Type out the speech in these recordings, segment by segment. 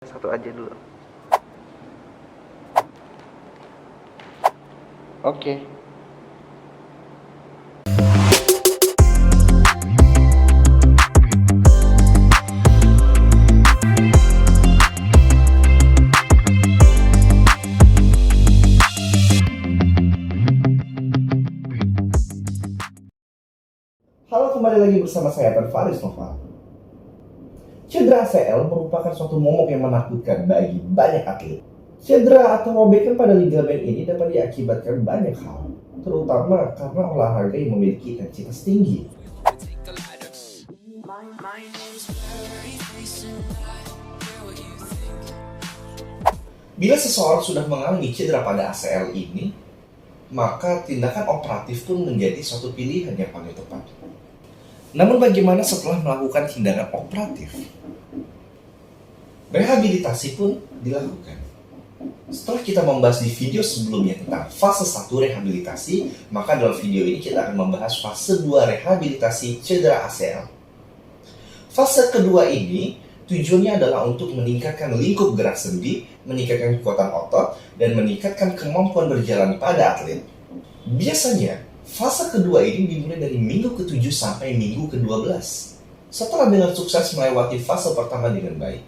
Satu aja dulu. Oke. Halo, kembali lagi bersama saya Faris Nova. Cedera ACL merupakan suatu momok yang menakutkan bagi banyak atlet. Cedera atau robekan pada ligamen ini dapat diakibatkan banyak hal, terutama karena olahraga yang memiliki intensitas tinggi. Bila seseorang sudah mengalami cedera pada ACL ini, maka tindakan operatif pun menjadi suatu pilihan yang paling tepat. Namun bagaimana setelah melakukan tindakan operatif? Rehabilitasi pun dilakukan. Setelah kita membahas di video sebelumnya tentang fase 1 rehabilitasi, maka dalam video ini kita akan membahas fase 2 rehabilitasi cedera ACL. Fase kedua ini tujuannya adalah untuk meningkatkan lingkup gerak sendi, meningkatkan kekuatan otot, dan meningkatkan kemampuan berjalan pada atlet. Biasanya, fase kedua ini dimulai dari minggu ke-7 sampai minggu ke-12. Setelah dengan sukses melewati fase pertama dengan baik,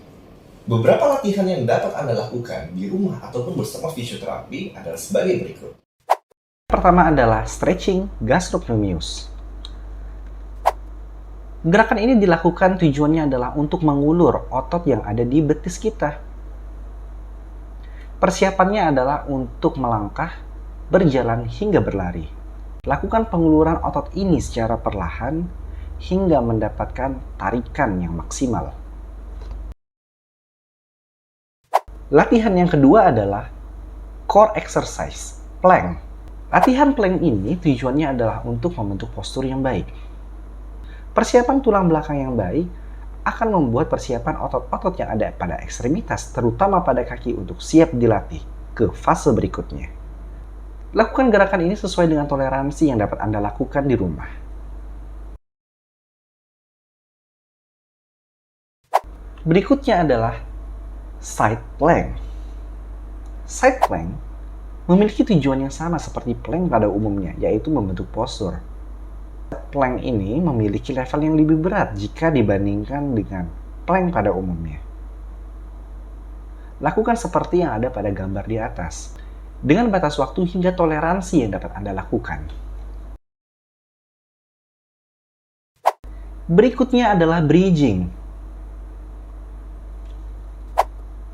beberapa latihan yang dapat Anda lakukan di rumah ataupun bersama fisioterapi adalah sebagai berikut. Pertama adalah stretching gastrocnemius. Gerakan ini dilakukan tujuannya adalah untuk mengulur otot yang ada di betis kita. Persiapannya adalah untuk melangkah, berjalan hingga berlari. Lakukan penguluran otot ini secara perlahan hingga mendapatkan tarikan yang maksimal. Latihan yang kedua adalah core exercise, plank. Latihan plank ini tujuannya adalah untuk membentuk postur yang baik. Persiapan tulang belakang yang baik akan membuat persiapan otot-otot yang ada pada ekstremitas, terutama pada kaki, untuk siap dilatih ke fase berikutnya. Lakukan gerakan ini sesuai dengan toleransi yang dapat Anda lakukan di rumah. Berikutnya adalah side plank. Side plank memiliki tujuan yang sama seperti plank pada umumnya, yaitu membentuk postur. Plank ini memiliki level yang lebih berat jika dibandingkan dengan plank pada umumnya. Lakukan seperti yang ada pada gambar di atas, dengan batas waktu hingga toleransi yang dapat Anda lakukan. Berikutnya adalah bridging.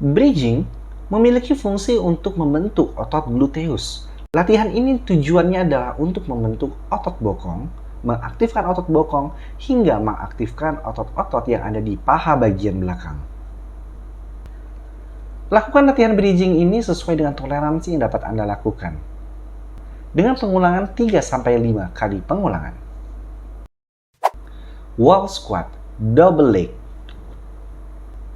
Bridging memiliki fungsi untuk membentuk otot gluteus. Latihan ini tujuannya adalah untuk membentuk otot bokong, mengaktifkan otot bokong, hingga mengaktifkan otot-otot yang ada di paha bagian belakang. Lakukan latihan bridging ini sesuai dengan toleransi yang dapat Anda lakukan, dengan pengulangan 3-5 kali pengulangan. Wall squat, double leg.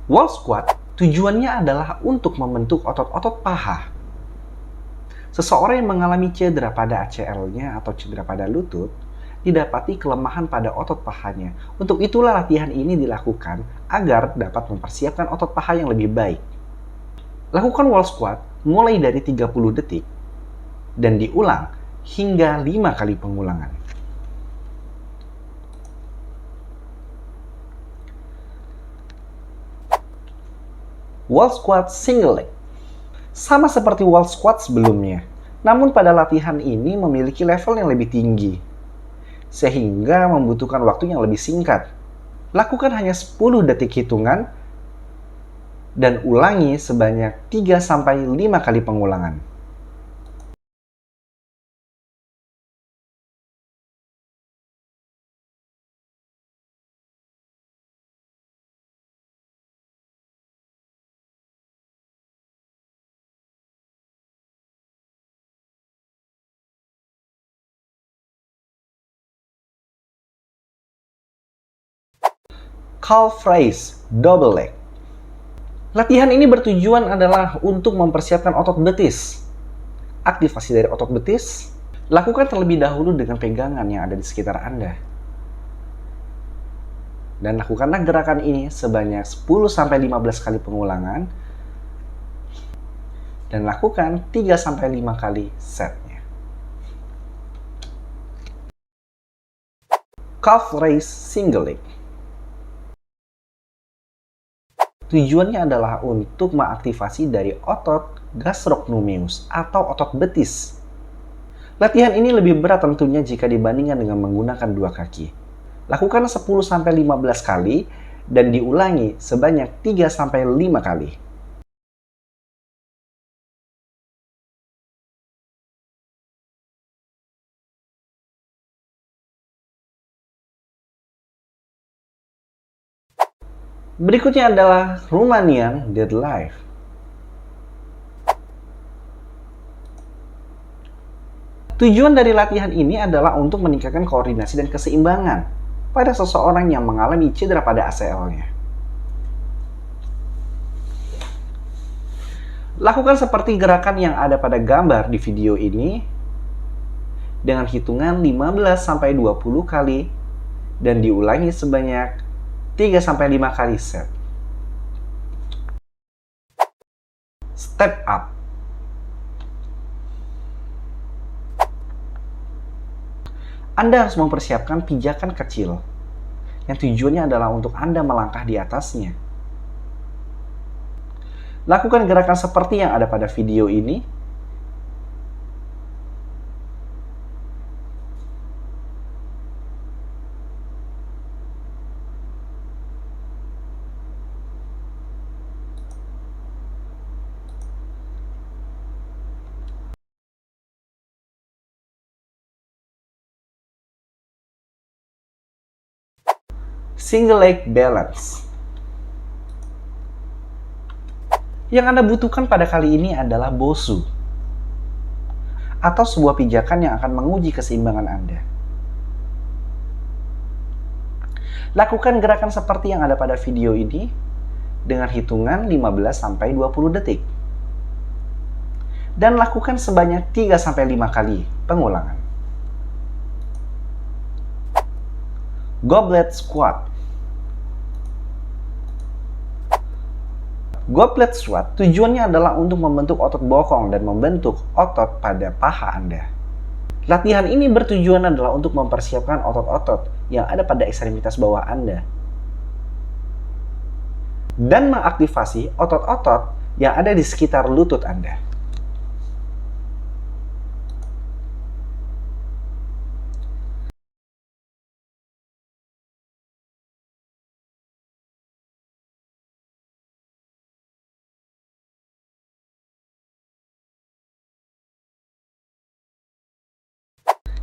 Wall squat tujuannya adalah untuk membentuk otot-otot paha. Seseorang yang mengalami cedera pada ACL-nya atau cedera pada lutut didapati kelemahan pada otot pahanya. Untuk itulah latihan ini dilakukan agar dapat mempersiapkan otot paha yang lebih baik. Lakukan wall squat mulai dari 30 detik dan diulang hingga 5 kali pengulangan. Wall squat single leg. Sama seperti wall squat sebelumnya, namun pada latihan ini memiliki level yang lebih tinggi, sehingga membutuhkan waktu yang lebih singkat. Lakukan hanya 10 detik hitungan dan ulangi sebanyak 3-5 kali pengulangan. Calf raise, double leg. Latihan ini bertujuan adalah untuk mempersiapkan otot betis. Aktivasi dari otot betis, lakukan terlebih dahulu dengan pegangan yang ada di sekitar Anda. Dan lakukanlah gerakan ini sebanyak 10-15 kali pengulangan. Dan lakukan 3-5 kali setnya. Calf raise single leg. Tujuannya adalah untuk mengaktifasi dari otot gastrocnemius atau otot betis. Latihan ini lebih berat tentunya jika dibandingkan dengan menggunakan dua kaki. Lakukan 10-15 kali dan diulangi sebanyak 3-5 kali. Berikutnya adalah Romanian deadlift. Tujuan dari latihan ini adalah untuk meningkatkan koordinasi dan keseimbangan pada seseorang yang mengalami cedera pada ACL-nya. Lakukan seperti gerakan yang ada pada gambar di video ini dengan hitungan 15-20 kali dan diulangi sebanyak 3-5 kali set. Step up. Anda harus mempersiapkan pijakan kecil yang tujuannya adalah untuk Anda melangkah di atasnya. Lakukan gerakan seperti yang ada pada video ini. Single leg balance. Yang Anda butuhkan pada kali ini adalah bosu atau sebuah pijakan yang akan menguji keseimbangan Anda. Lakukan gerakan seperti yang ada pada video ini dengan hitungan 15-20 detik. Dan lakukan sebanyak 3-5 kali pengulangan. Goblet squat. Goblet squat tujuannya adalah untuk membentuk otot bokong dan membentuk otot pada paha Anda. Latihan ini bertujuan adalah untuk mempersiapkan otot-otot yang ada pada ekstremitas bawah Anda dan mengaktifasi otot-otot yang ada di sekitar lutut Anda.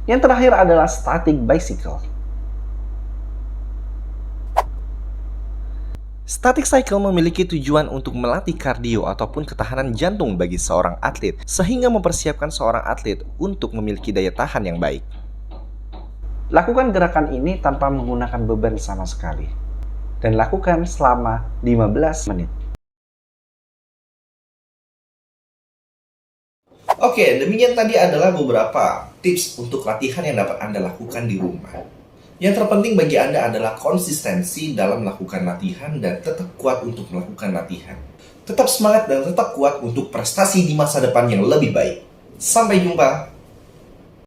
Yang terakhir adalah static bicycle. Static cycle memiliki tujuan untuk melatih kardio ataupun ketahanan jantung bagi seorang atlet, sehingga mempersiapkan seorang atlet untuk memiliki daya tahan yang baik. Lakukan gerakan ini tanpa menggunakan beban sama sekali, dan lakukan selama 15 menit. Oke, demikian tadi adalah beberapa tips untuk latihan yang dapat Anda lakukan di rumah. Yang terpenting bagi Anda adalah konsistensi dalam melakukan latihan dan tetap kuat untuk melakukan latihan. Tetap semangat dan tetap kuat untuk prestasi di masa depan yang lebih baik. Sampai jumpa!